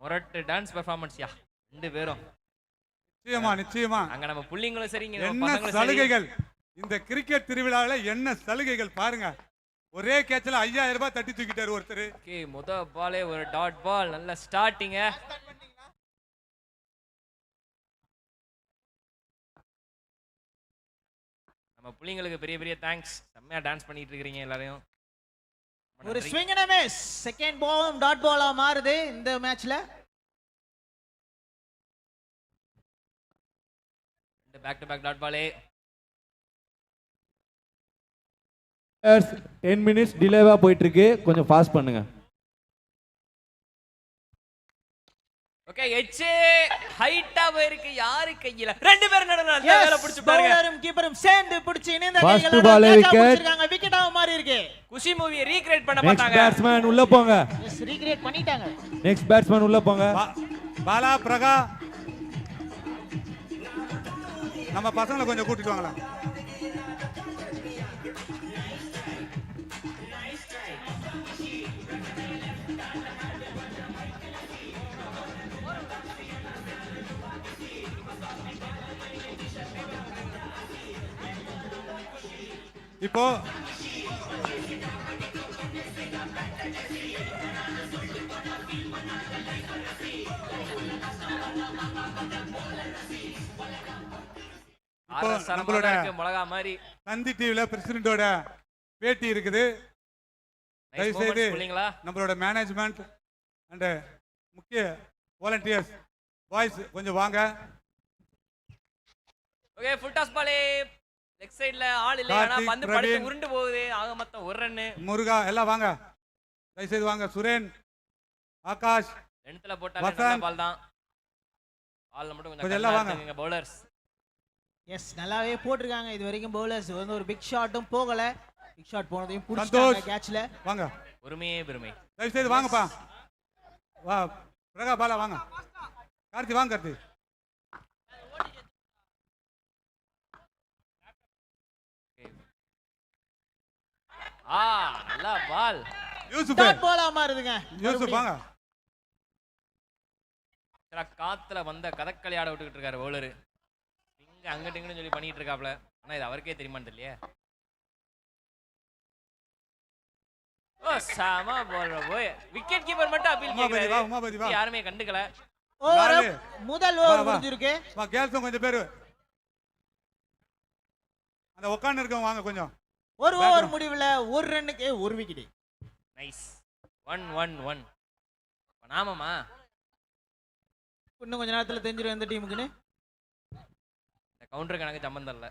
மொரட்டு டான்ஸ் பெர்ஃபார்மன்ஸ்யா ரெண்டு பேரும். நிச்சயமா அங்க நம்ம புள்ளிங்களும் சரி, இங்க என்ன சலுகைகள் இந்த கிரிக்கெட் திருவிழாவில, என்ன சலுகைகள் பாருங்க. ஒரே கேட்ச்ல 5000 ரூபாய் தட்டி தூக்கிட்டாரு ஒருத்தர். ஓகே, முத பாலே ஒரு டாட் பால், நல்ல ஸ்டார்டிங். நம்ம புள்ளிங்களுக்கு பெரிய பெரிய தேங்க்ஸ். செம்மையா டான்ஸ் பண்ணிட்டு இருக்கீங்க எல்லாரையும். ஒரு swing and miss, second ball dot பாலா மாறுது இந்த மேட்ச்ல. பேக் டு பேக் டாட் பாலே. 10 மினிட்ஸ் டிலேவா போயிட்டு இருக்கு, கொஞ்சம் ஃபாஸ்ட் பண்ணுங்க. ஓகே, எச் ஹைட்டா போயிருக்கு. யாரு கையில ரெண்டு பேரும் நடுவுல நல்ல வேலை பிடிச்சு பாருங்க. பவுலரும் கீப்பரும் சேர்ந்து பிடிச்சு இணைந்த ஃபர்ஸ்ட் பால் விக்கெட். விக்கெட்டாக மாறி இருக்கு. குஷி மூவியை ரீக்ரியேட் பண்ண நெக்ஸ்ட் மாட்டாங்க. பேட்ஸ்மேன் உள்ள போங்க. எஸ், ரீக்ரியேட் பண்ணிட்டாங்க. நெக்ஸ்ட் பேட்ஸ்மேன் உள்ள போங்க. பாலா பிரகா, நம்ம பசங்களை கொஞ்சம் கூட்டிட்டு வாங்களா. இப்போ நம்மளோட மிளகா மாதிரி தந்தி டிவில பிரசிடென்ட்டோட பேட்டி இருக்குது. தயவுசெய்து நம்மளோட மேனேஜ்மெண்ட் அண்ட் முக்கிய வாலண்டியர்ஸ் பாய்ஸ் கொஞ்சம் வாங்க. ஓகே, ஃபுல் டாஸ் பாலே லெக் சைடுல ஆள் இல்ல, ஆனா பந்து படுத்து உருண்டு போகுது. ஆக மொத்தம் ஒரு ரன். முருகா எல்லாம் வாங்க, தயவுசெய்து வாங்க. சுரேன், ஆகாஷ், ரெண்டுல போட்டா நல்ல பால் தான். பால்ல மட்டும் கொஞ்சம் எல்லாம் வாங்க பவுலர்ஸ். எஸ், நல்லாவே போட்டுருக்காங்க இது வரைக்கும் பவுலர்ஸ். வந்து ஒரு பிக் ஷாட்டும் போகல. பிக் ஷாட் போனதையும் புடிச்சிட்டாங்க கேட்ச்ல. வாங்க, பெருமையே பெருமை. தயவுசெய்து வாங்கப்பா. வா பிரகா, பாலா வாங்க. கார்த்தி வாங்க. கார்த்தி நல்ல பால். யூசுப் டாட் பாலா மாறுதுங்க. யூசுப் வாங்க. காத்துல வந்த கதக்களி ஆட விட்டுக்கிட்டு இருக்காரு பவுலர். இங்க அங்கிட்டு இங்கன்னு சொல்லி பண்ணிட்டு இருக்காப்ல. ஆனா இது அவருக்கே தெரியுமான்னு தெரியலையே. ஓ, சாமா பால் போய் விக்கெட் கீப்பர் மட்டும் அப்பீல் கேக்குறாரு. யாருமே கண்டுக்கல. முதல் ஓவர் முடிஞ்சிருக்கு. வா கேல்ஸ் கொஞ்சம் பேரு அந்த உட்கார்ந்து இருக்கவங்க வாங்க கொஞ்சம். ஒரு ஓவர் முடிவுல ஒரு ரன்னுக்கு ஒரு விக்கெட். நைஸ். 1-1-1. நாமமா இன்னும் கொஞ்ச நேரத்துல தெரிஞ்சிரும் எந்த டீமுக்குன்னு. இந்த கவுண்டர் கணக்கு சம்பந்தம் இல்ல.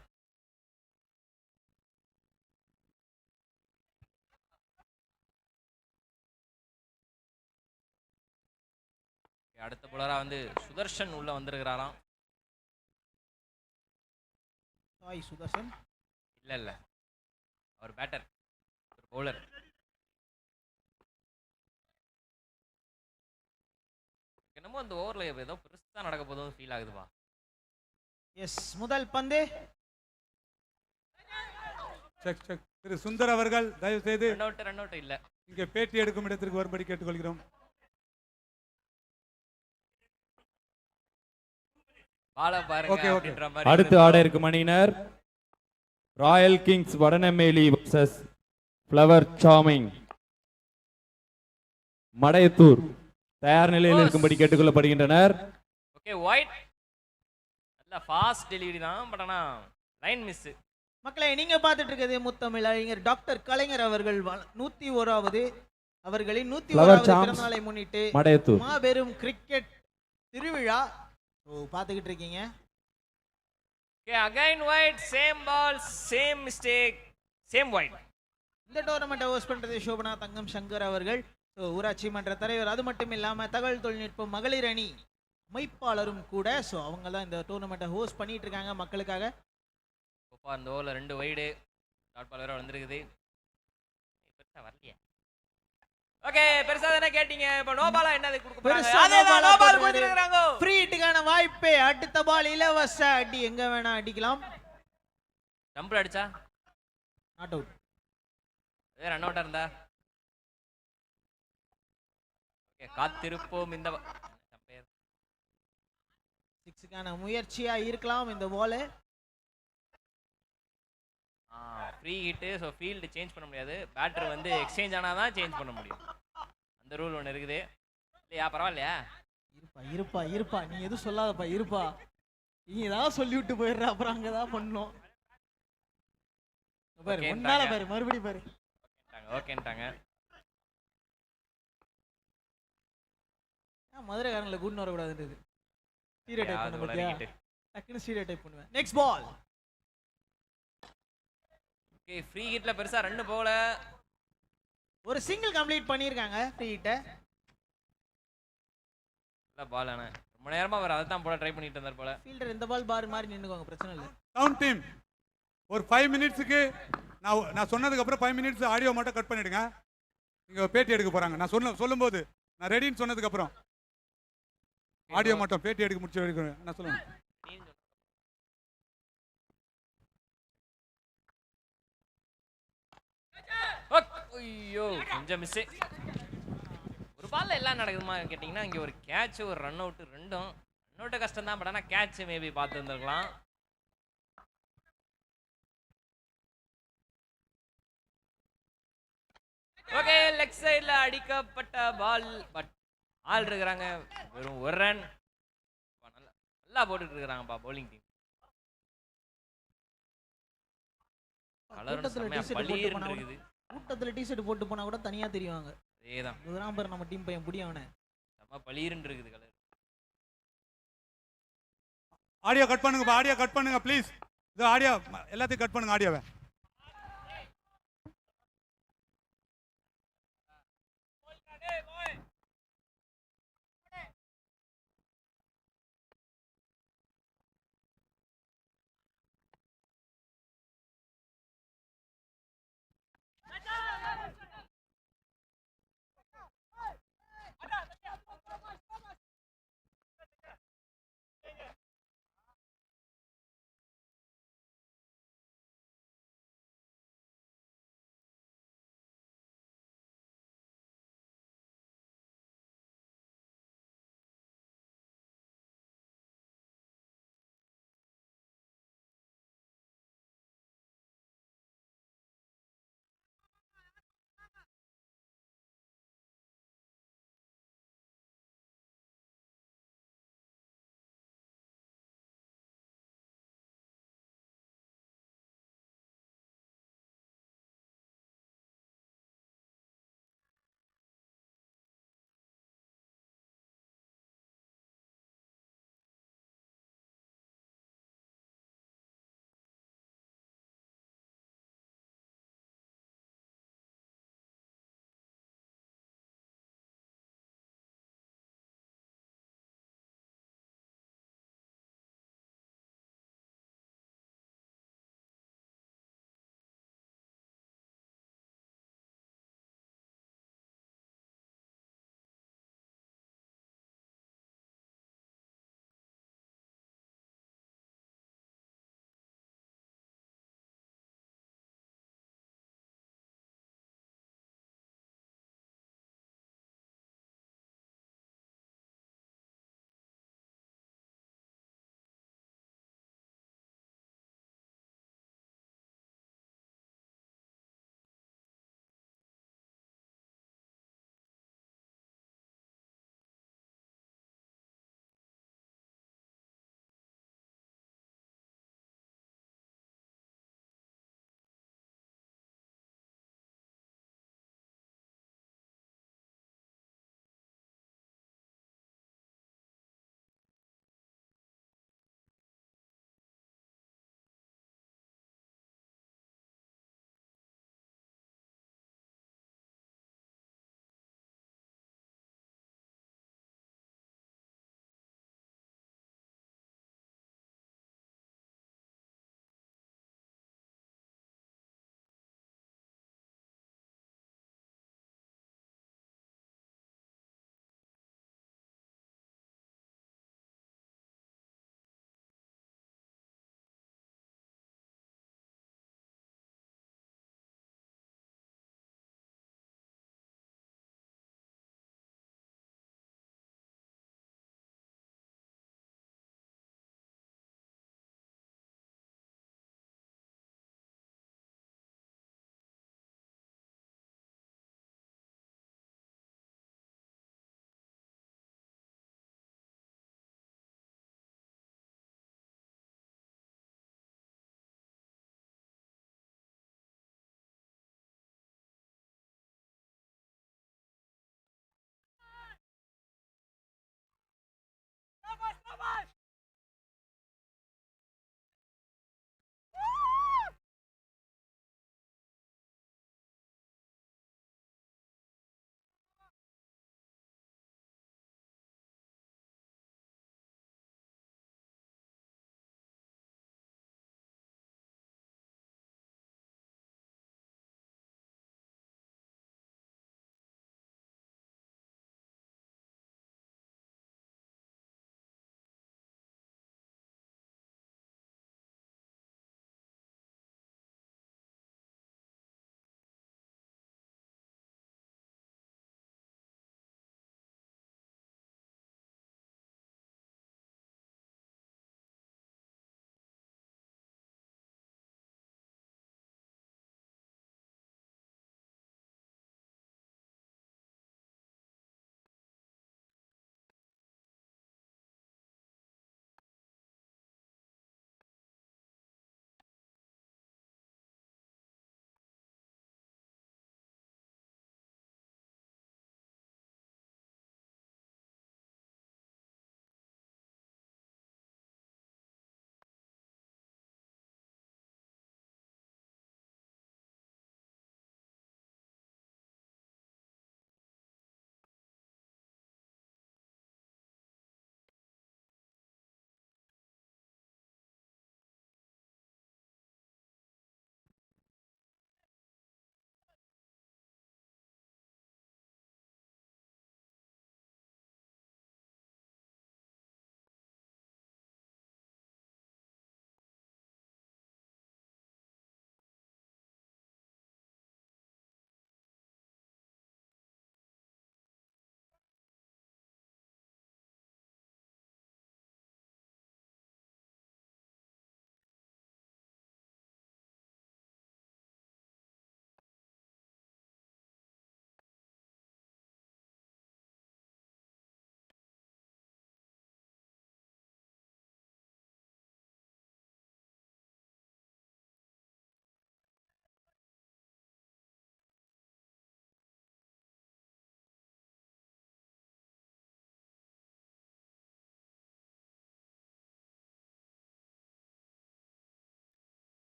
அடுத்த பவுலரா வந்து சுதர்ஷன் உள்ள வந்திருக்கிறாராம். சாய் சுதர்ஷன் இல்ல அவர் பேட்டர், ஒரு பவுலர். என்னமோ அந்த ஓவர்ல ஏதோ பெருசா நடக்க போதும் ஃபீல் ஆகுதுப்பா. எஸ், முதல் பந்து. Check check. திரு சுந்தர் அவர்கள் தயவு செய்து ரன் அவுட் இல்ல. இங்க பேட்டி எடுக்கும் இடத்திற்கு வரும்படி கேட்டுக்கொள்கிறோம். பால பாருங்க. அடுத்து ஆட இருக்கும் அணியினர் royal kings Vadanemmeli vs flower charming Madaiyathur தயார் நிலையில் இருக்கும்படி கேட்டுக்கொள்ளப்படுகின்றனர். ஓகே, ஒயிட் நல்ல ஃபாஸ்ட் டெலிவரி தான், பட் ஆனா லைன் மிஸ். மக்களை, நீங்க பார்த்துட்டு இருக்கிறது முத்தமிழ் அறிஞர் டாக்டர் கலைஞர் அவர்கள் 101வது அவர்களின் 101வது பிறந்த நாளை முன்னிட்டு மடையத்தூர் மாபெரும் கிரிக்கெட் திருவிழா பார்த்துக்கிட்டு இருக்கீங்க. Okay, again white, same ball, same mistake, same white. இந்த டோர்னமெண்ட்டை ஹோஸ்ட் பண்றது சோபனா தங்கம் சங்கர் அவர்கள், ஊராட்சி மன்ற தலைவர். அது மட்டும் இல்லாம தகவல் தொழில்நுட்ப மகளிர் அணி அமைப்பாளரும் கூட. ஸோ அவங்க தான் இந்த டோர்னமெண்ட்டை ஹோஸ்ட் பண்ணிட்டு இருக்காங்க மக்களுக்காக. இப்போ அந்த ஓவரில் 2 வைடு டாட் பால் வேற வந்திருக்குது. பெருசா வரலையே. ஓகே, பெருசா தானே கேட்டீங்க. இப்போ நோ பாலா என்னது கொடுக்க போறாங்க? அதேதான், நோ பால் கொடுத்துறாங்க. ஃப்ரீ ஹிட்டுக்கான வாய்ப்பே. அடுத்த பால் இலவச அடி, எங்க வேணா அடிக்கலாம். ஜம்பர் அடிச்சா நாட் அவுட். அதே ரன் அவுட்டா இருந்தா ஓகே. காத்திருப்போம். இந்த 6க்கான முயற்சியா இருக்கலாம் இந்த ball. Free hit. So field change பண்ண முடியாது. பேட்டர் வந்து எக்ஸ்சேஞ்ச் ஆனால் தான் சேஞ்ச் பண்ண முடியும். அந்த ரூல் ஒன்று இருக்குது இல்லையா? பரவாயில்லையா? இருப்பா நீ எதுவும் சொல்லாதப்பா, இருப்பா. நீ ஏதாவது சொல்லி விட்டு போயிடுற, அப்புறம் அங்கதான் பண்ணோம். பாரு முன்னால பாரு, மறுபடியும் பாரு. ஓகேன்ட்டாங்க. மதுரைக்காரங்கள கூட்டு வரக்கூடாதுன்றது ஸ்டீரியோ டைப் பண்ண பத்தியா? டக்குன்னு ஸ்டீரியோ டைப் பண்ணுவேன். Next ball. ஓகே, ஃப்ரீ ஹிட்ல பெருசா ரன் போகல. ஒரு சிங்கிள் கம்ப்ளீட் பண்ணிருக்காங்க ஃப்ரீ ஹிட்ட. இல்ல பால் ஆனா ரொம்ப நேரமா அவர் அதை தான் போல ட்ரை பண்ணிட்டு இருந்தார் போல. ஃபீல்டர் இந்த பால் பார் மாதிரி நின்னுக்கோங்க, பிரச்சனை இல்ல. டவுன் டீம் ஒரு 5 மினிட்ஸ்க்கு நான் சொன்னதுக்கு அப்புறம் 5 மினிட்ஸ் ஆடியோ மட்டும் கட் பண்ணிடுங்க. நீங்க பேட்டி எடுக்க போறாங்க. நான் சொல்லும்போது நான் ரெடின்னு சொன்னதுக்கு அப்புறம் ஆடியோ மட்டும் பேட்டி எடுக்க முடிச்சு எடுக்கணும். நான் சொல்லுங்க. ஐயோ கொஞ்சம் மிஸ். ஒரு பால்ல எல்லாம் நடக்குதுமா கேட்டிங்கன்னா, இங்கே ஒரு கேட்ச் ஒரு ரன் அவுட் ரெண்டும். ரன் அவுட்டு கஷ்டம் தான், பட் ஆனால் கேட்ச் மேபி பார்த்து இருந்திருக்கலாம். ஓகே, லெக் சைடில் அடிக்கப்பட்ட பால். பட் ஆள் இருக்கிறாங்க, வெறும் ஒரு ரன். நல்லா போட்டுட்டு இருக்கிறாங்கப்பா பவுலிங் டீம். கூட்டத்துல டி-ஷர்ட் போட்டு போனா கூட தனியா தெரியுவாங்க. அதேதான். இதுதான் பாரு நம்ம டீம் பையன் புடியவனே. செம பளீருன்னு இருக்குது கலர். ஆடியோ கட் பண்ணுங்க, ஆடியோ கட் பண்ணுங்க ப்ளீஸ். இது ஆடியோ எல்லாத்தையும் கட் பண்ணுங்க ஆடியோவை.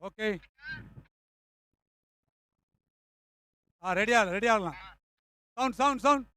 ஓகே. ரெடி ஆகலாம். சவுண்ட்.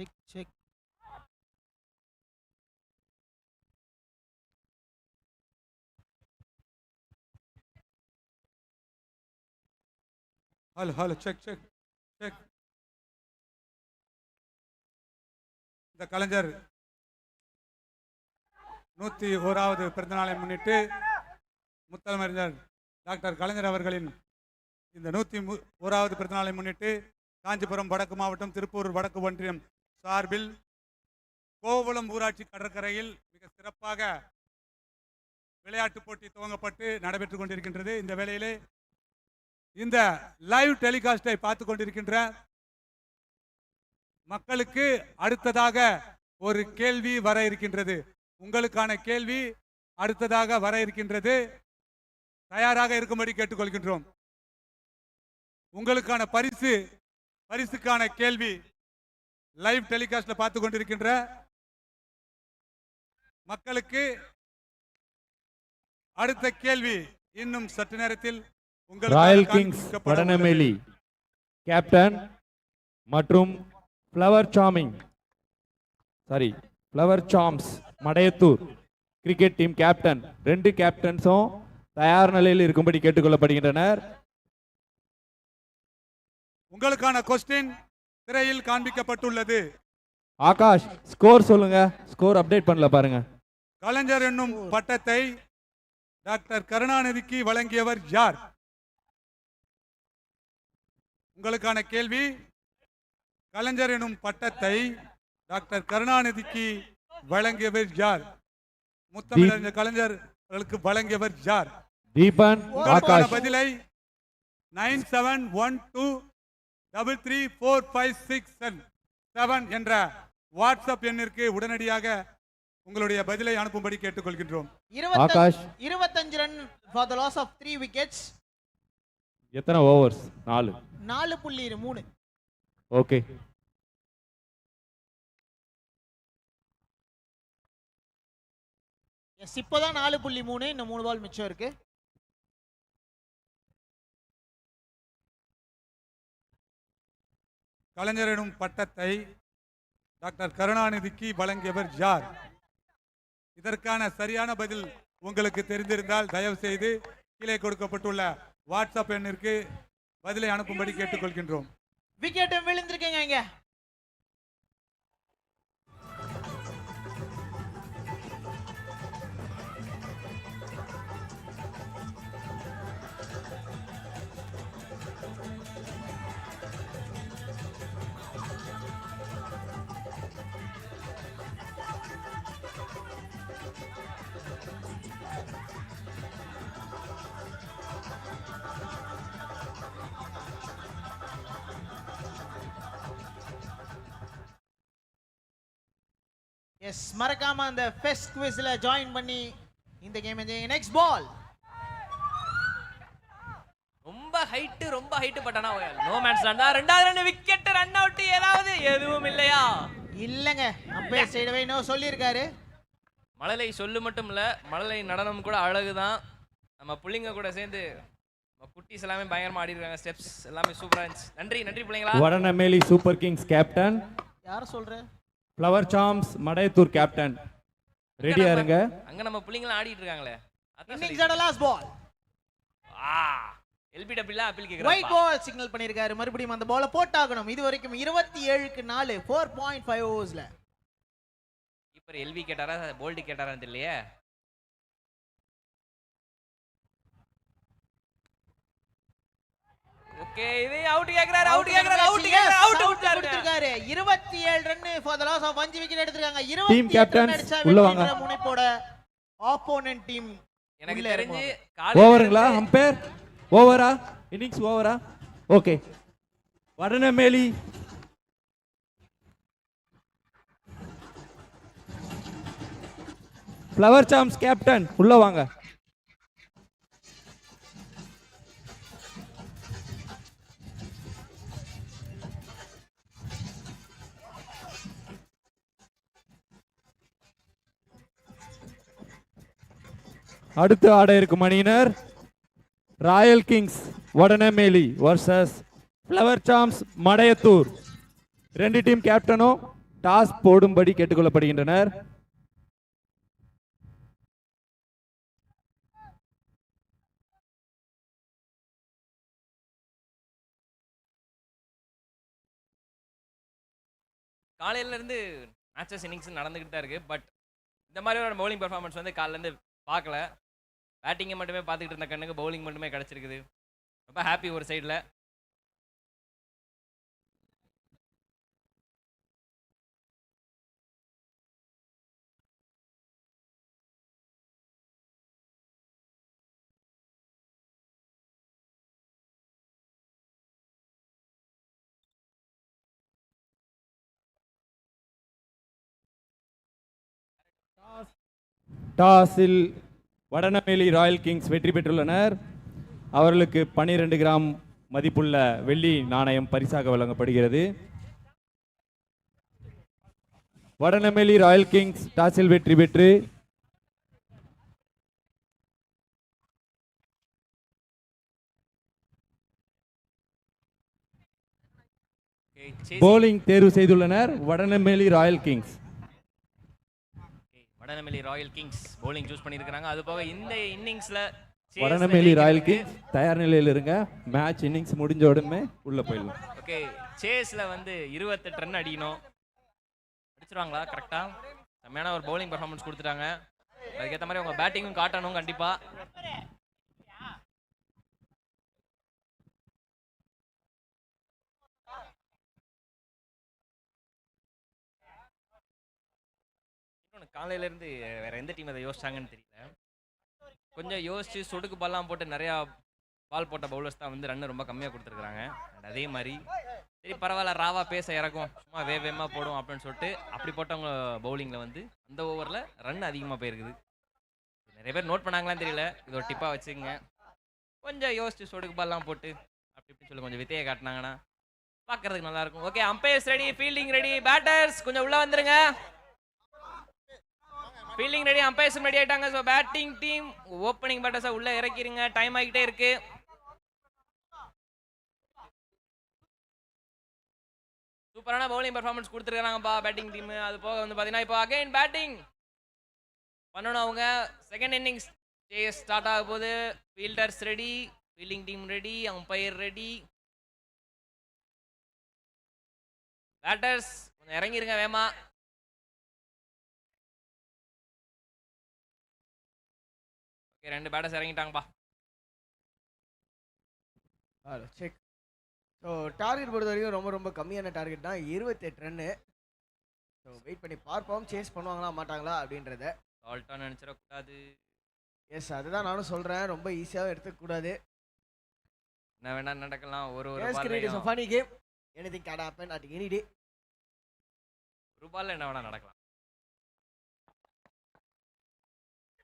செக். Hello check. இந்த கலைஞர் 101வது பிறந்தநாளை முன்னிட்டு முத்தமிழறிஞர் டாக்டர் கலைஞர் அவர்களின் இந்த 101வது பிறந்தநாளை முன்னிட்டு காஞ்சிபுரம் வடக்கு மாவட்டம் திருப்பூர் வடக்கு ஒன்றியம் சார்பில் கோவளம் ஊராட்சி கடற்கரையில் மிக சிறப்பாக விளையாட்டு போட்டி துவங்கப்பட்டு நடைபெற்றுக் கொண்டிருக்கின்றது. இந்த வேளையிலே இந்த லைவ் டெலிகாஸ்டை பார்த்து கொண்டிருக்கின்ற மக்களுக்கு அடுத்ததாக ஒரு கேள்வி வர இருக்கின்றது. உங்களுக்கான கேள்வி அடுத்ததாக வர இருக்கின்றது. தயாராக இருக்கும்படி கேட்டுக்கொள்கின்றோம். உங்களுக்கான பரிசுக்கான கேள்வி லைவ் டெலிகாஸ்ட்ல பார்த்து கொண்டிருக்கின்ற மக்களுக்கு அடுத்த கேள்வி இன்னும் சற்று நேரத்தில் ராயல் கிங்ஸ் வடநெமேலி கேப்டன் மற்றும் flower charms Madaiyathur cricket team captain 2 கேப்டன்ஸும் தயார் நிலையில் இருக்கும்படி கேட்டுக்கொள்ளப்படுகின்றனர். உங்களுக்கான கொஸ்டின் திரையில் காண்பிக்கப்பட்டுள்ளது. ஆகாஷ் ஸ்கோர் சொல்லுங்க. ஸ்கோர் அப்டேட் பண்ணல பாருங்க. கலைஞர் என்னும் பட்டத்தை டாக்டர் கருணாநிதிக்கு வழங்கியவர் யார்? உங்களுக்கான கேள்வி, கலைஞர் எனும் பட்டத்தை டாக்டர் கருணாநிதிக்கு வழங்கியவர் யார்? முத்தமிழறிஞர் கலைஞர் அவர்களுக்கு வழங்கியவர் யார்? தீபன். ஆகாஷ் பதிலை 9712334567 என்ற வாட்ஸ்அப் எண்ணிற்கு உடனடியாக உங்களுடைய பதிலை அனுப்பும்படி கேட்டுக்கொள்கின்றோம். Akash 25 run for the loss of 3 wickets. எத்தனை ஓவர்ஸ்? 4. 4.3. ஓகே. எஸ், இப்போதான் 4.3. இன்னும் 3 பால் மிச்சம் இருக்கு. கலைஞர் எனும் பட்டத்தை டாக்டர் கருணாநிதிக்கு வழங்கியவர் யார்? இதற்கான சரியான பதில் உங்களுக்கு தெரிந்திருந்தால் தயவு செய்து கீழே கொடுக்கப்பட்டுள்ள வாட்ஸ்அப் எண்ணிற்கு பதிலை அனுப்பும்படி கேட்டுக்கொள்கின்றோம். விக்கெட்டும் விழுந்திருக்கீங்க இங்க. எஸ், மறக்காம அந்த ஃபெஸ்ட் குவிஸ்ல ஜாயின் பண்ணி இந்த கேம் நெக்ஸ்ட் பால். ரொம்ப ஹைட் பட்டானா நோ மேன்ஸ் லேண்ட். ரெண்டாவது ரன் விக்கெட், ரன் அவுட், ஏதாவது எதுவும் இல்லையா? இல்லங்க, அம்பையர் சைடுவே நோ சொல்லியிருக்காரு. மழலை சொல்லு மட்டும் இல்ல, மழலை நடனம் கூட அழகுதான். நம்ம புள்ளிங்க கூட சேர்ந்து நம்ம குட்டீஸ் எல்லாமே பயங்கரமா ஆடி இருக்காங்க. ஸ்டெப்ஸ் எல்லாமே சூப்பரா இருந்துச்சு. நன்றி பிள்ளைங்களா. Vadanemeli super kings captain. யார சொல்ற? Flower charms Madaiyathur captain. ரெடியா இருங்க. அங்க நம்ம புள்ளிங்க ஆடிட்டு இருக்காங்களே. Innings at last ball. LBW appeal கேக்குறாங்க. ஒயிட் பால் சிக்னல் பண்ணிருக்காரு. மறுபடியும் அந்த பாலை போட்டாகணும். இது வரைக்கும் 27க்கு 4 4.5 ஓவர்ஸ்ல. இப்ப எல்வி கேட்டாரா போல்ட் கேட்டாரான்னு தெரியலையே. ஓகே இது அவுட் கேக்குறாரு அவுட் கொடுத்திருக்காரு 27 run for the loss of 5 wicket எடுத்துருக்காங்க. Team 28 captains, ரன் அடிச்சா உள்ள வெற்றின்ற வாங்க. முனைப்போட ஆப்போனன்ட் டீம் எனக்கு உள்ள தெரிஞ்சு இறங்குவாங்க. ஓவருங்களா அம்பேர்? ஓவரா? இன்னிங்ஸ் ஓவரா? Okay. Vadanameli flower charms captain உள்ள வாங்க. அடுத்து ஆட இருக்கும் அணியினர் royal kings Vadanameli versus flower charms Madaiyathur. 2 team கேப்டனும் டாஸ் போடும்படி கேட்டுக்கொள்ளப்படுகின்றனர். காலையில இருந்து மேட்சஸ் இன்னிங்ஸ் நடந்துகிட்டு தான் இருக்கு. பட் இந்த மாதிரி ஒரு பவுலிங் பெர்ஃபார்மன்ஸ் வந்து காலையில இருந்து பார்க்கல. பேட்டிங்கை மட்டுமே பார்த்துக்கிட்டு இருந்த கண்ணுக்கு பவுலிங் மட்டுமே கிடைச்சிருக்குது. ரொம்ப ஹாப்பி ஒரு சைடில். டாஸில் வடனமேலி ராயல் கிங்ஸ் வெற்றி பெற்றுள்ளனர். அவர்களுக்கு 12 கிராம் மதிப்புள்ள வெள்ளி நாணயம் பரிசாக வழங்கப்படுகிறது. வடனமேலி ராயல் கிங்ஸ் டாஸில் வெற்றி பெற்று போலிங் தேர்வு செய்துள்ளனர். Vadanameli royal kings Vadanameli royal kings bowling choose பண்ணியிருக்காங்க. அது போக இந்த இன்னிங்ஸ்ல வடனமேலி ராயல் கிங்ஸ் தயார் நிலையில் இருங்க. மேட்ச் இன்னிங்ஸ் முடிஞ்ச உடனே உள்ள போயிடலாம். ஓகே சேஸ்ல வந்து 28 ரன் அடிக்கணும். அடிச்சிருவாங்களா கரெக்டா? செம்மையான ஒரு பவுலிங் பெர்ஃபார்மன்ஸ் கொடுத்துட்டாங்க. அதுக்கேற்ற மாதிரி உங்க பேட்டிங்கும் காட்டணும் கண்டிப்பா. காலையில இருந்து வேற எந்த டீம் அதை யோசிச்சாங்கன்னு தெரியல. கொஞ்சம் யோசிச்சு சொடுக்கு பால்லாம் போட்டு நிறையா பால் போட்ட பவுலர்ஸ் தான் வந்து ரன் ரொம்ப கம்மியாக கொடுத்துருக்காங்க. அதே மாதிரி சரி பரவாயில்ல ராவா பேச இறக்கும் சும்மா வேகமாக போடும் அப்படின்னு சொல்லிட்டு அப்படி போட்டவங்க பவுலிங்கில் வந்து அந்த ஓவரில் ரன் அதிகமாக போயிருக்குது. நிறைய பேர் நோட் பண்ணாங்களான்னு தெரியல. இது ஒரு டிப்பாக வச்சுங்க. கொஞ்சம் யோசிச்சு சொடுக்கு பால்லாம் போட்டு அப்படி இப்படி சொல்லி கொஞ்சம் வித்தையை காட்டினாங்கன்னா பார்க்கறதுக்கு நல்லா இருக்கும். Okay umpires ready, fielding ready, batters கொஞ்சம் உள்ள வந்துருங்க. ஃபீல்டிங் ரெடி, அம்பையர்ஸ் ரெடி ஆயிட்டாங்க. ஸோ பேட்டிங் டீம் ஓப்பனிங் பேட்டர்ஸை உள்ள இறக்கிருங்க. டைம் ஆகிட்டே இருக்கு. சூப்பரான பவுலிங் பெர்ஃபார்மன்ஸ் கொடுத்துருக்காங்கப்பா பேட்டிங் டீம். அது போக வந்து பார்த்தீங்கன்னா இப்போ அகைன் பேட்டிங் பண்ணணும் அவங்க. செகண்ட் இன்னிங்ஸ் ஸ்டார்ட் ஆக போகுது. Fielders ready, fielding team ready, umpire ready, batters கொஞ்சம் இறங்கிருங்க வேமா. ஓகே 2 பேட்டர்ஸ் இறங்கிட்டாங்கப்பா. செக். ஸோ டார்கெட் பொறுத்த வரைக்கும் ரொம்ப ரொம்ப கம்மியான டார்கெட் தான், 28 ரன்னு. ஸோ வெயிட் பண்ணி பார்ப்போம் சேஸ் பண்ணுவாங்களா மாட்டாங்களா அப்படின்றத. சால்ட்டாக நினச்சிடக்கூடாது. எஸ் அதுதான் நானும் சொல்கிறேன், ரொம்ப ஈஸியாகவும் எடுத்துக்கூடாது. என்ன வேணா நடக்கலாம். ஒரு funny game, anything can happen at any day. ஒரு பால்ல என்ன வேணா நடக்கலாம்.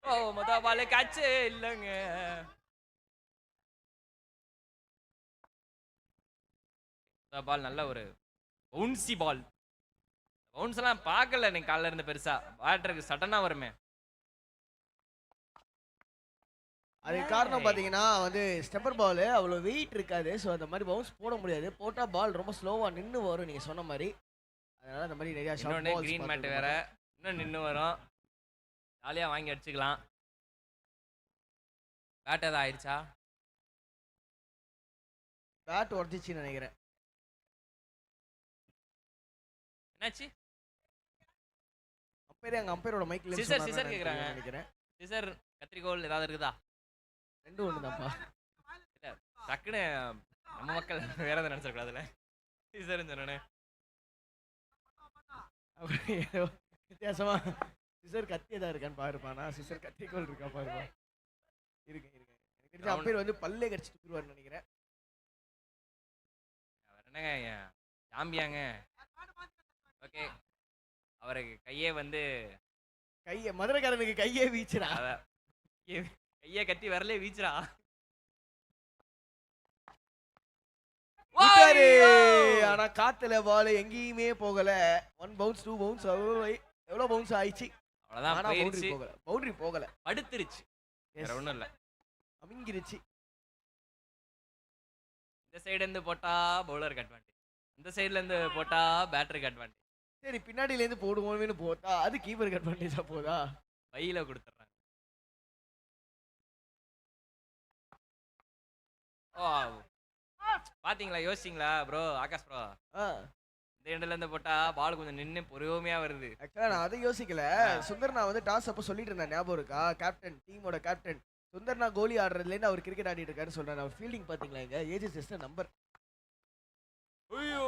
ஓ மொத பால் கேட்ச் இல்லைங்க. பால் நல்ல ஒரு பவுன்சி பால். பவுன்ஸ் எல்லாம் பார்க்கல நீங்க காலைல இருந்து பெருசா. பேட்டருக்கு சடனா வருமே. அதுக்கு காரணம் பார்த்தீங்கன்னா வந்து ஸ்டெப்பர் பால் அவ்வளோ வெயிட் இருக்காது. ஸோ அந்த மாதிரி பவுன்ஸ் போட முடியாது. போட்டால் பால் ரொம்ப ஸ்லோவாக நின்று வரும் நீங்கள் சொன்ன மாதிரி. அதனால அந்த மாதிரி நிறையா ஷாட் பால்ஸ் கிரீன் மேட் வேற இன்னும் நின்று வரும். ஜாலியாக வாங்கி அடிச்சுக்கலாம். பேட் எதாவது ஆயிடுச்சா? பேட் உடச்சிச்சின்னு நினைக்கிறேன். என்னாச்சு? அம்பையர் எங்கள் அம்பையரோட மைக்கில் சிசர் கேட்குறாங்க நினைக்கிறேன். சிசர் கத்திரிக்கோல் ஏதாவது இருக்குதா? 2 ஒன்று தான்ப்பா. டக்குன்னு நம்ம மக்கள் வேற எதாவது நினைச்சிருக்கூடாதுல சீசர்னு சொன்னேன். அப்படி ஏதோ வித்தியாசமா சிசர் கத்தி தான் இருக்கான்னு பாருப்பானா, சிசர் கத்திக்கோள் இருக்கா பாருப்பா. இருக்கு இருக்கு. எனக்கு தெரிஞ்ச அப்பேர் வந்து பல்லே கடிச்சிட்டு போயிருவாருன்னு நினைக்கிறேன். அவர் என்னங்க சாம்பியாங்க. ஓகே, அவருக்கு கையே வந்து கையை மதுரைக்காரனுக்கு கையே வீச்சுடா. கையை கட்டி வரலே வீச்சுடா. விட்டாரு. ஆனா காத்துல பால் எங்கேயுமே போகல. 1 பவுன்ஸ் 2 பவுன்ஸ் எவ்வளவு பவுன்ஸ் ஆயிடுச்சு. அவ்வளவுதான், ஆனா போயிருச்சு. பவுண்டரி போகல. பவுண்டரி போகல. படுத்துருச்சு, வேற ஒண்ணும் இல்ல. அமிங்கிருச்சு. இந்த சைடு இருந்து போட்டா பவுலருக்கு அட்வான்டேஜ், இந்த சைடுல இருந்து போட்டா பேட்டருக்கு அட்வான்டேஜ். சரி, பின்னாடில இருந்து போடுவோம்னு போட்டா அது கீப்பருக்கு அட்வான்டேஜா போதா? பையில கொடுத்துறாங்க. ஓ பாத்தீங்களா, யோசிச்சிங்களா ப்ரோ? ஆகாஷ் ப்ரோ, இந்த எண்ட்ல இருந்து போட்டா பால் கொஞ்சம் நின்னு பொறுமையா வருது. ஆக்சுவலா நான் அதை யோசிக்கல. சுந்தர் நான் வந்து டாஸ் அப்ப சொல்லிட்டு இருந்தேன், ஞாபகம் இருக்கா? கேப்டன், டீமோட கேப்டன் சுந்தர் நான் கோலி ஆடுறதுல இருந்து அவர் கிரிக்கெட் ஆடிட்டு இருக்காருன்னு சொல்றேன். அவர் ஃபீல்டிங் பாத்தீங்களா? எங்க ஏஜ் இஸ் ஜஸ்ட் நம்பர். ஐயோ,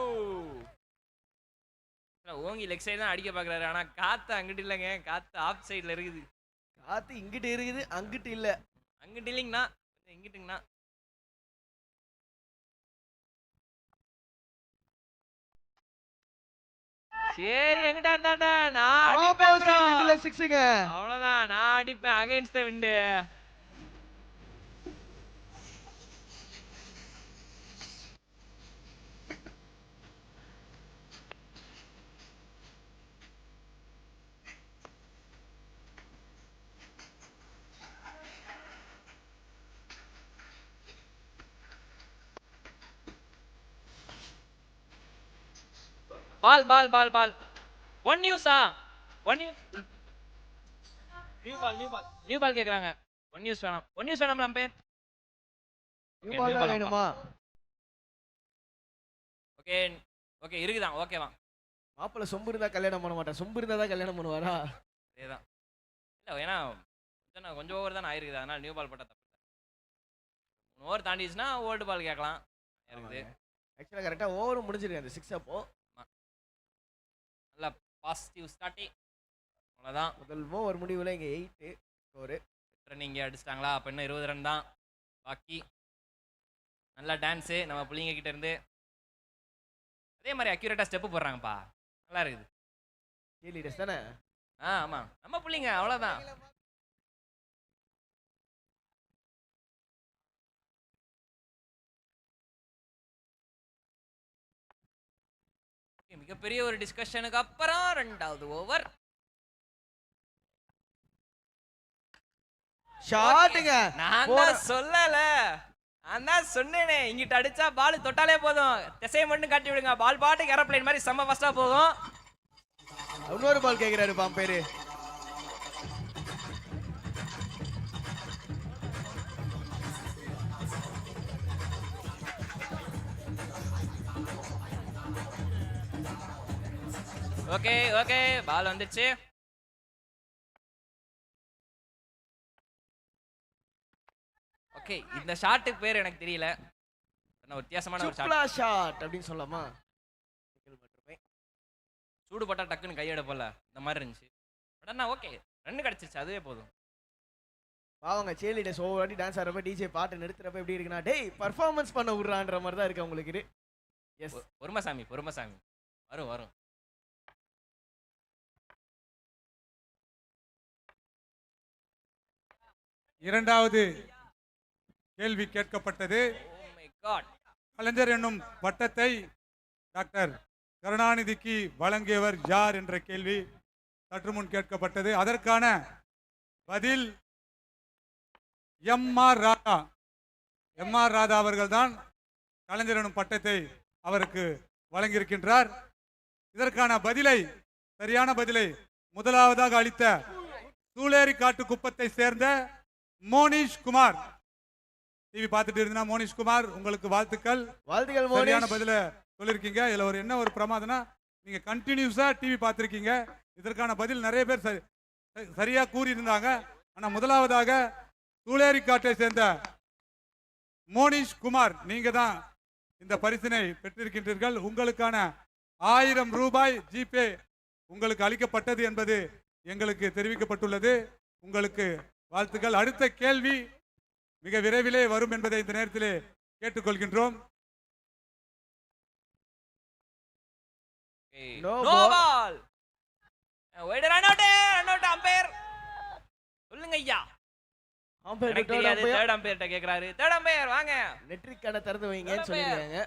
ஓங்கி லெக் சைடு தான் அடிக்க பாக்குறாரு. ஆனா காத்து அங்கிட்டு இல்லைங்க, காத்து ஆஃப் சைடுல இருக்குது. காத்து இங்கிட்டு இருக்குது, அங்கிட்டு இல்ல. அங்கிட்டு இல்லைங்கண்ணா, இங்கிட்டுங்கண்ணா. சரி, எங்கிட்ட இருந்தாண்டா நான் அடிப்பேன் bro. அவ்வளவுதான், நான் அடிப்பேன் against the wind. Ball ball ball ball. One நியூஸா? ஒன் நியூஸ், நியூ பால் கேக்குறாங்க. ஒன் நியூஸ் வேணாம், ஒன் நியூஸ் வேணாம் அம்பையர். வேணுமா? ஓகே ஓகே, இருக்குதான், ஓகேவா? மாப்பிள்ள சொம்பு இருந்தா கல்யாணம் பண்ண மாட்டேன், சொம்பு இருந்தா தான் கல்யாணம் பண்ணுவாரா? அதேதான். இல்ல ஏன்னா கொஞ்சம் ஓவர் தான் ஆயிருக்குது, அதனால நியூ பால் போட்டா தப்பு. 3 ஓவர் தாண்டிச்சுன்னா ஓல்டு பால் கேட்கலாம் இருக்குது. ஆக்சுவலா கரெக்டா ஓவரும் முடிஞ்சிருக்கு அந்த 6 அப்போ. நல்ல பாசிட்டிவ் ஸ்டார்டிங். அவ்வளோதான், முதல் ஓவர் முடிவுல இங்க 8 ஸ்கோர். ரன் இங்கே அடிச்சிட்டாங்களா? அப்போ இன்னும் 20 ரன் தான் பாக்கி. நல்லா டான்ஸு நம்ம பிள்ளைங்க கிட்ட இருந்து. அதே மாதிரி அக்யூரேட்டாக ஸ்டெப்பு போடுறாங்கப்பா, நல்லா இருக்குது. லீடர்ஸ் தானே? ஆமாம், நம்ம பிள்ளைங்க அவ்வளோதான். மிகப்பெரிய ஒரு டிஸ்கஷனுக்கு அப்புறம் 2வது ஓவர். ஷாட்டுங்க. நான் தான் சொல்லல, நான் தான் சொன்னேனே, இங்கிட்ட அடிச்சா பால் தொட்டாலே போதும், திசையை மட்டும் காட்டி விடுங்க, பால் பாட்டுக்கு ஏரோப்ளேன் மாதிரி செம்ம ஃபாஸ்டா போகும். இன்னொரு பால் கேக்குறாரு பாம்பேரு. ஓகே ஓகே, பால் வந்துச்சு. ஓகே, இந்த ஷாட்டுக்கு பேர் எனக்கு தெரியல, வித்தியாசமான ஒரு சுப்லா ஷாட் அப்படின்னு சொல்லலாமா? சூடு போட்டா டக்குன்னு கையெட போல இந்த மாதிரி இருந்துச்சு. பட் அண்ணா ஓகே, ரன் கிடைச்சிருச்சு, அதுவே போதும். பாவங்க சேலிடஸ் ஓவர் வாட்டி டான்ஸ் ஆடுறப்ப டிஜே பாட்டு நிறுத்துறப்ப எப்படி இருக்குன்னா, டேய் பர்ஃபார்மன்ஸ் பண்ண விடுறான்ற மாதிரி தான் இருக்கு உங்களுக்கு. எஸ், பொறுமசாமி பொறுமசாமி, வரும் வரும். இரண்டாவது கேள்வி கேட்கப்பட்டது. Oh my God. கலைஞர் என்னும் பட்டத்தை டாக்டர் கருணாநிதிக்கு வழங்கியவர் யார் என்ற கேள்வி சற்று முன் கேட்கப்பட்டது. அதற்கான பதில் எம்.ஆர். ராதா. எம்.ஆர். ராதா அவர்கள் தான் கலைஞர் எனும் பட்டத்தை அவருக்கு வழங்கியிருக்கின்றார். இதற்கான பதிலை, சரியான பதிலை முதலாவதாக அளித்த சூளேரி காட்டு குப்பத்தை சேர்ந்த மோனிஷ் குமார். டிவி பார்த்துட்டு இருந்தா மோனிஷ் குமார், உங்களுக்கு வாழ்த்துக்கள். வாழ்த்துக்கள். சரியான பதில சொல்லிருக்கீங்க. இதுல ஒரு என்ன ஒரு பிரமாதம்னா, நீங்க கண்டினியூஸா டிவி பார்த்திருக்கீங்க. இதற்கான பதில் நிறைய பேர் சரியா கூறியிருந்தாங்க. ஆனா முதலாவதாக சூளேரி காட்டை சேர்ந்த மோனிஷ் குமார், நீங்க தான் இந்த பரிசினை பெற்றிருக்கின்றீர்கள். உங்களுக்கான 1000 ரூபாய் ஜிபே உங்களுக்கு அளிக்கப்பட்டது என்பது எங்களுக்கு தெரிவிக்கப்பட்டுள்ளது. உங்களுக்கு வாழ்த்துக்கள். அடுத்த கேள்வி மிக விரைவிலே வரும் என்பதை இந்த நேரத்திலே கேட்டுக்கொள்கின்றோம். No no ball. Ball. Wide run out umpire. சொல்லுங்க ஐயா. எனக்கு தெரியாது. தேர்ட் அம்பையர்ட்ட கேக்குறாரு. தேர்ட் அம்பையர் வாங்க. நெட்ரிக்கான திறந்து வைங்கன்னு சொல்லிருக்காங்க.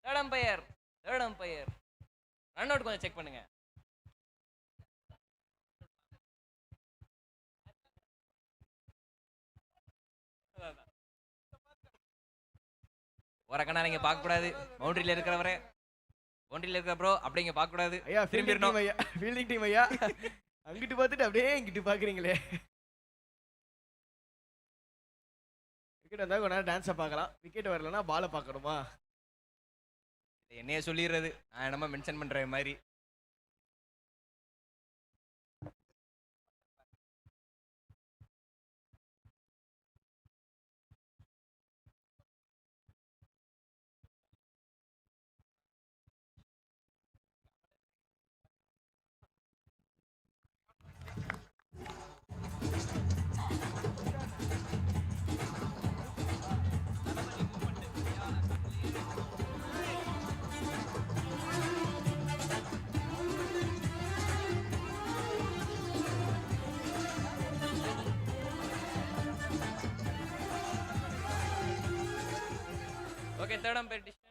Third umpire. ரன் அவுட் கொஞ்சம் செக் பண்ணுங்க. ஓரக்கண்ணா நீங்க பார்க்க கூடாது. பவுண்டரியில இருக்கிறவரே, பவுண்டரியில இருக்கிற ப்ரோ அப்படிங்க பார்க்க கூடாது. ஐயா திரும்பிடணும். ஃபீல்டிங் டீம் ஐயா. அங்கிட்டு பார்த்துட்டு அப்படியே இங்கிட்டு பாக்குறீங்களே. விக்கெட் வந்தா கொஞ்ச நேரம் டான்ஸை பார்க்கலாம். விக்கெட் வரலன்னா பாலை பார்க்கணுமா? என்னைய சொல்லிடுறது நான் என்னமா மென்ஷன் பண்ற மாதிரி. Okay, third umpire decision.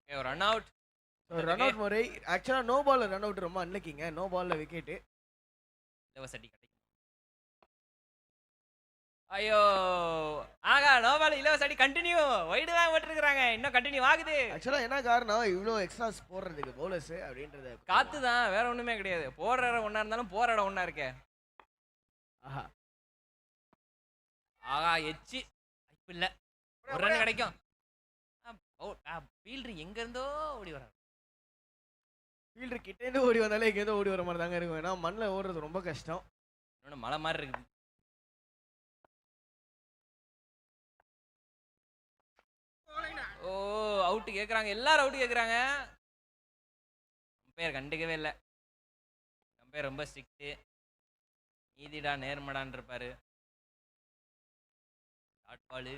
Okay, run out. Run out முறை. ஆக்சுவலா நோ பால்ல ரன் அவுட் ரொம்ப அன்லக்கிங்க. நோ பால்ல விக்கெட். இலவசடி கிடைக்கும். ஐயோ ஆகா, நோ பால் இலவசடி கண்டினியூ. வைடு தான் விட்டுருக்காங்க. இன்னும் கண்டினியூ ஆகுது. ஆக்சுவலா என்ன காரணம் இவ்ளோ எக்ஸ்ட்ராஸ் போடுறதுக்கு பவுலர்ஸ் அப்படின்றது? காத்து தான், வேற ஒண்ணுமே கிடையாது. போடுற இடம் ஒண்ணா இருந்தாலும் போற இடம் ஒண்ணா இருக்கே. ஆஹா. ஆகா எச்சி இப்ப இல்ல. ஒரு ரன் கிடைக்கும். ஃபீல்டர் எங்க இருந்தோ ஓடி வராரு. ஃபீல்டர் கிட்ட இருந்து ஓடி வந்தாலே எங்க இருந்து ஓடி வர மாதிரி தாங்க இருக்கும். ஏன்னா மண்ணில் ஓடுறது ரொம்ப கஷ்டம். இன்னொன்னு மலை மாதிரி இருக்குது. ஓ அவுட் கேக்குறாங்க. எல்லாரும் அவுட் கேக்குறாங்க. அம்பையர் கண்டுக்கவே இல்லை. அம்பையர் ரொம்ப ஸ்ட்ரிக்ட். நீதிடா நேர்மடான் இருப்பாரு. Short ball.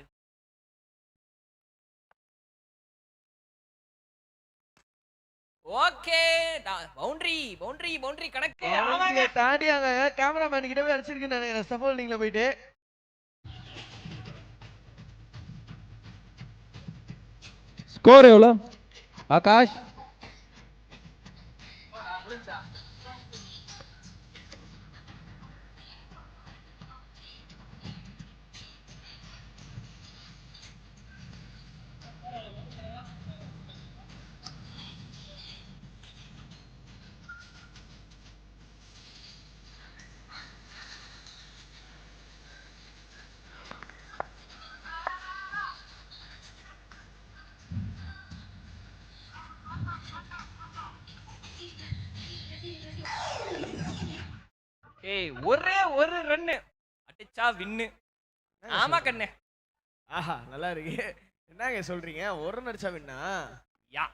ஓகே, பவுண்டரி கணக்கு. தாண்டி அங்க கேமராமேன் கிட்ட போய் அடிச்சிருக்கேன் நினைக்கிறேன். ஸ்டஃப் நீங்கள போயிட்டு ஸ்கோர் எவ்வளோ ஆகாஷ்? ஏய் ஒரே ஒரு ரன்னு அடிச்சா வின்னு. ஆமா கண்ணே. ஆஹா நல்லா இருக்கு. என்னங்க சொல்றீங்க? ஒரு ரன் அடிச்சா வின்னா? யா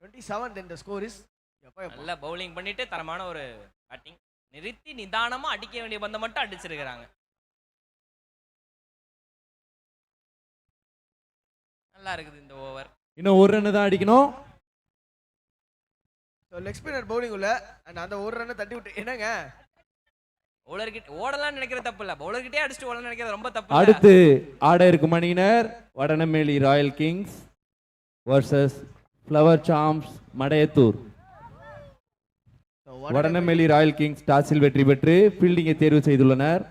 27 then the score is நல்ல பவுலிங் பண்ணிட்டு தரமான ஒரு பேட்டிங். நிறுத்தி நிதானமா அடிக்க வேண்டிய பந்தை மட்டும் அடிச்சிருக்காங்க. நல்லா இருக்குது இந்த ஓவர். இன்னும் ஒரு ரன் தான் அடிக்கணும். லெக் ஸ்பின்னர் பவுலிங் உள்ள அந்த ஒரு ரன்னை தட்டி விட்டு என்னங்க பவுலர் கிட்ட ஓடலாம்னு நினைக்கிறது தப்பு இல்ல. பவுலர் கிட்டே அடிச்சுட்டு ஓடலாம்னு நினைக்கிறது ரொம்ப தப்பு. அடுத்து ஆட இருக்கும் அணியினர் Vadanameli royal kings versus flower charms Madaiyathur. Vadanameli royal kings டாஸில் வெற்றி பெற்று ஃபீல்டிங்கை தேர்வு செய்துள்ளனர்.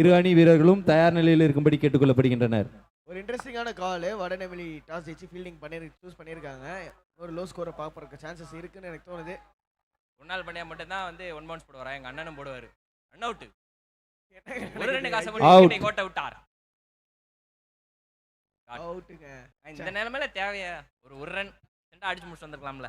இரு அணி வீரர்களும் தயார் நிலையில் இருக்கும்படி கேட்டுக்கொள்ளப்படுகின்றனர். ஒரு இன்ட்ரெஸ்டிங்கான கால். வடநெமிலி டாஸ் ஜெயிச்சு ஃபீல்டிங் சூஸ் பண்ணியிருக்காங்க. ஒரு லோ ஸ்கோரை பார்க்கறதுக்கு சான்சஸ் இருக்குன்னு எனக்கு தோணுது. ஒன்னால் பண்ணியா மட்டும் தான் வந்து 1 பவுன்ஸ் போடுவாரா? எங்க அண்ணனும் போடுவாரு. Run out. ஒரு ரன் Out. காசப்பட்டு கோட்டை விட்டார். அவுட்டுங்க. இந்த நிலைமையில தேவையா? ஒரு ரன் அடிச்சு முடிச்சு வந்திருக்கலாம்ல.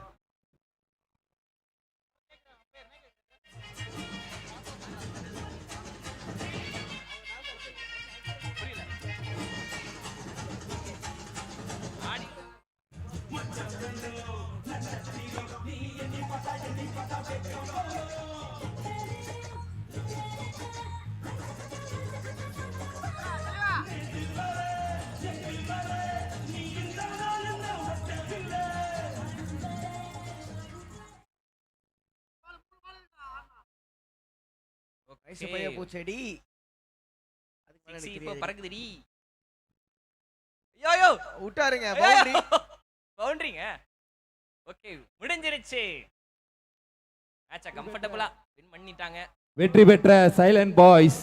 வயசு பைய பூச்செடி அதுக்கு மேல சிக்ஸி எனக்கு இப்போ தெரியாது. பறக்குதுடி. ஐயோ விட்டாருங்க பவுண்டரி. பவுண்டரிங்க. ஓகே முடிஞ்சிருச்சு. மேட்சை கம்ஃபர்டபுளா வின் பண்ணிட்டாங்க. வெற்றி பெற்ற சைலண்ட் பாய்ஸ்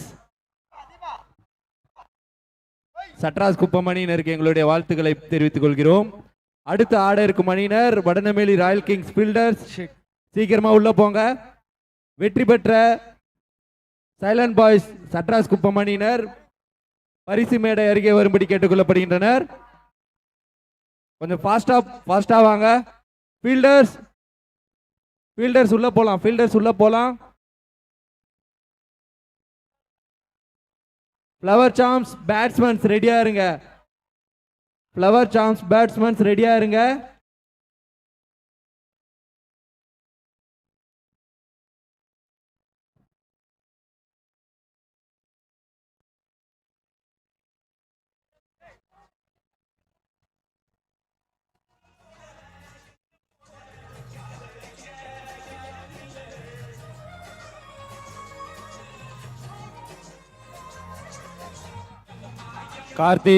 சட்ராஸ் குப்பம் அணியினருக்கு எங்களுடைய வாழ்த்துக்களை தெரிவித்துக் கொள்கிறோம். அடுத்து ஆட இருக்கும் அணியினர் வடநமேலி ராயல் கிங்ஸ் பில்டர்ஸ். சீக்கிரமா உள்ள போங்க. வெற்றி பெற்ற சைலண்ட் பாய்ஸ் சட்ராஸ் குப்பம் அணியினர் பரிசு மேடை அருகே வரும்படி கேட்டுக்கொள்ளப்படுகின்றனர். கொஞ்சம் ஃபாஸ்டா வாங்க. ஃபீல்டர்ஸ் உள்ள போலாம். ஃப்ளவர் சாம்ஸ் பேட்ஸ்மேன்ஸ் ரெடியா இருங்க. கார்த்தி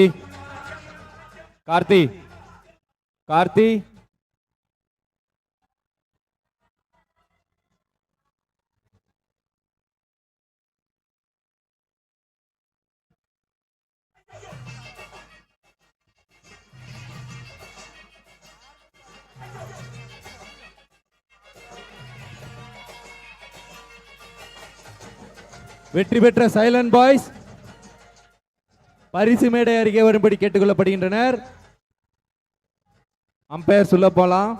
வெற்றி பெற்ற சைலண்ட் பாய்ஸ் பரிசு மேடை அருகே வரும்படி கேட்டுக்கொள்ளப்படுகின்றனர். அம்பையர் சொல்ல போலாம்.